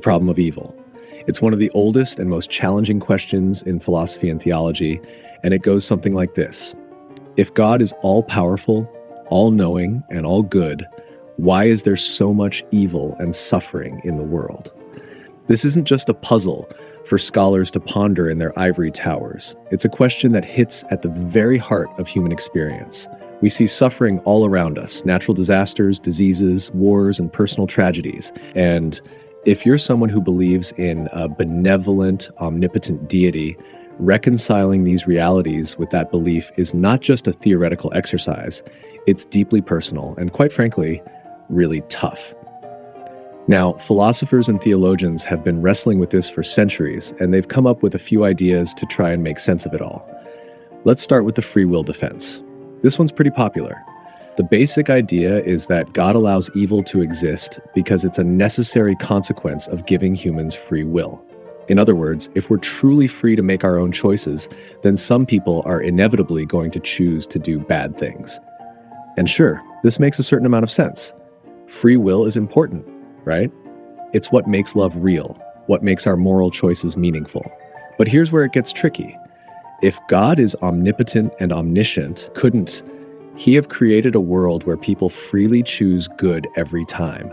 problem of evil. It's one of the oldest and most challenging questions in philosophy and theology, and it goes something like this. If God is all-powerful, all-knowing, and all-good, why is there so much evil and suffering in the world? This isn't just a puzzle for scholars to ponder in their ivory towers. It's a question that hits at the very heart of human experience. We see suffering all around us, natural disasters, diseases, wars, and personal tragedies. And if you're someone who believes in a benevolent, omnipotent deity, reconciling these realities with that belief is not just a theoretical exercise, it's deeply personal and, quite frankly, really tough. Now, philosophers and theologians have been wrestling with this for centuries, and they've come up with a few ideas to try and make sense of it all. Let's start with the free will defense. This one's pretty popular. The basic idea is that God allows evil to exist because it's a necessary consequence of giving humans free will. In other words, if we're truly free to make our own choices, then some people are inevitably going to choose to do bad things. And sure, this makes a certain amount of sense. Free will is important, right? It's what makes love real, what makes our moral choices meaningful. But here's where it gets tricky. If God is omnipotent and omniscient, couldn't He have created a world where people freely choose good every time?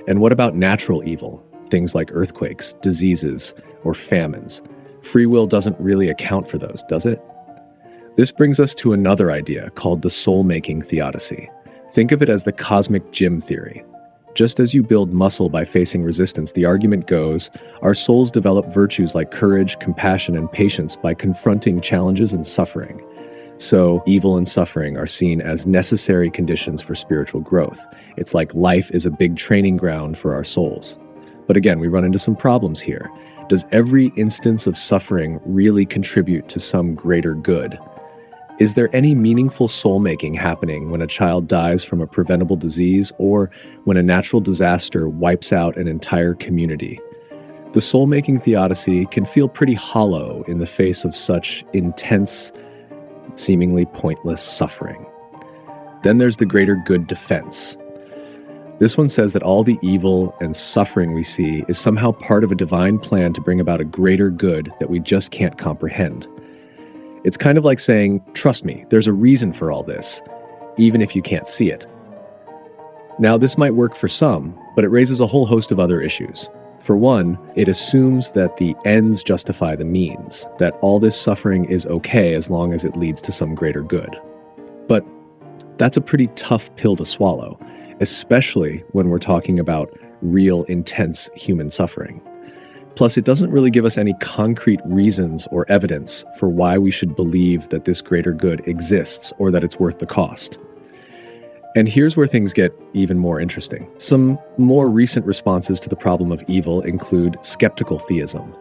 And what about natural evil? Things like earthquakes, diseases, or famines. Free will doesn't really account for those, does it? This brings us to another idea called the soul-making theodicy. Think of it as the cosmic gym theory. Just as you build muscle by facing resistance, the argument goes, our souls develop virtues like courage, compassion, and patience by confronting challenges and suffering. So evil and suffering are seen as necessary conditions for spiritual growth. It's like life is a big training ground for our souls. But again, we run into some problems here. Does every instance of suffering really contribute to some greater good? Is there any meaningful soul-making happening when a child dies from a preventable disease or when a natural disaster wipes out an entire community? The soul-making theodicy can feel pretty hollow in the face of such intense, seemingly pointless suffering. Then there's the greater good defense. This one says that all the evil and suffering we see is somehow part of a divine plan to bring about a greater good that we just can't comprehend. It's kind of like saying, trust me, there's a reason for all this, even if you can't see it. Now, this might work for some, but it raises a whole host of other issues. For one, it assumes that the ends justify the means, that all this suffering is okay as long as it leads to some greater good. But that's a pretty tough pill to swallow, especially when we're talking about real, intense human suffering. Plus, it doesn't really give us any concrete reasons or evidence for why we should believe that this greater good exists or that it's worth the cost. And here's where things get even more interesting. Some more recent responses to the problem of evil include skeptical theism.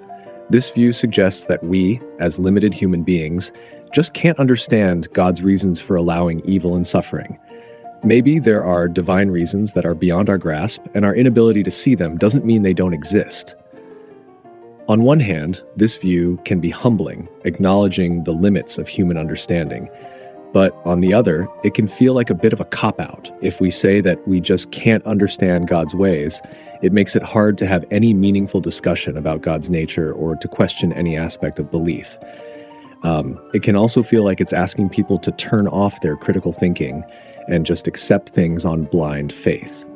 This view suggests that we, as limited human beings, just can't understand God's reasons for allowing evil and suffering. Maybe there are divine reasons that are beyond our grasp, and our inability to see them doesn't mean they don't exist. On one hand, this view can be humbling, acknowledging the limits of human understanding. But on the other, it can feel like a bit of a cop-out. If we say that we just can't understand God's ways, it makes it hard to have any meaningful discussion about God's nature or to question any aspect of belief. It can also feel like it's asking people to turn off their critical thinking and just accept things on blind faith.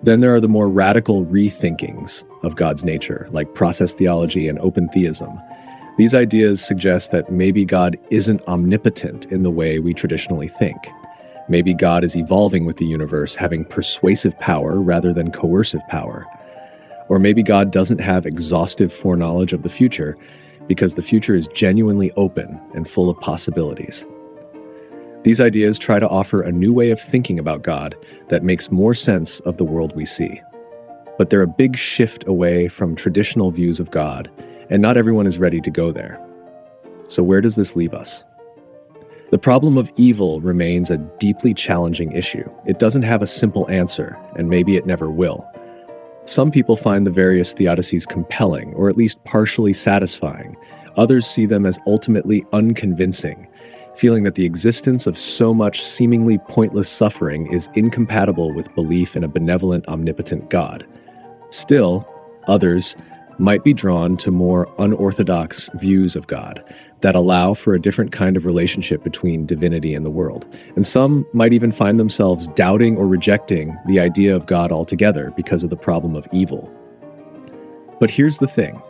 Then there are the more radical rethinkings of God's nature, like process theology and open theism. These ideas suggest that maybe God isn't omnipotent in the way we traditionally think. Maybe God is evolving with the universe, having persuasive power rather than coercive power. Or maybe God doesn't have exhaustive foreknowledge of the future because the future is genuinely open and full of possibilities. These ideas try to offer a new way of thinking about God that makes more sense of the world we see. But they're a big shift away from traditional views of God, and not everyone is ready to go there. So where does this leave us? The problem of evil remains a deeply challenging issue. It doesn't have a simple answer, and maybe it never will. Some people find the various theodicies compelling, or at least partially satisfying. Others see them as ultimately unconvincing, feeling that the existence of so much seemingly pointless suffering is incompatible with belief in a benevolent, omnipotent God. Still, Others might be drawn to more unorthodox views of God that allow for a different kind of relationship between divinity and the world. And some might even find themselves doubting or rejecting the idea of God altogether because of the problem of evil. But here's the thing.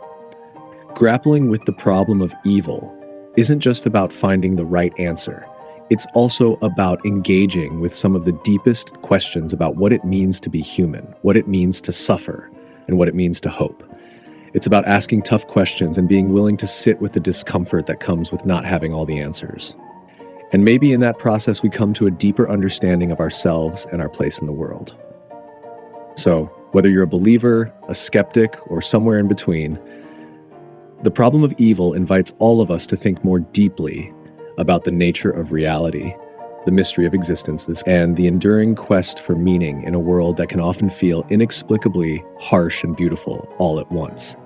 Grappling with the problem of evil isn't just about finding the right answer. It's also about engaging with some of the deepest questions about what it means to be human, what it means to suffer, and what it means to hope. It's about asking tough questions and being willing to sit with the discomfort that comes with not having all the answers. And maybe in that process, we come to a deeper understanding of ourselves and our place in the world. So, whether you're a believer, a skeptic, or somewhere in between, the problem of evil invites all of us to think more deeply about the nature of reality, the mystery of existence, and the enduring quest for meaning in a world that can often feel inexplicably harsh and beautiful all at once.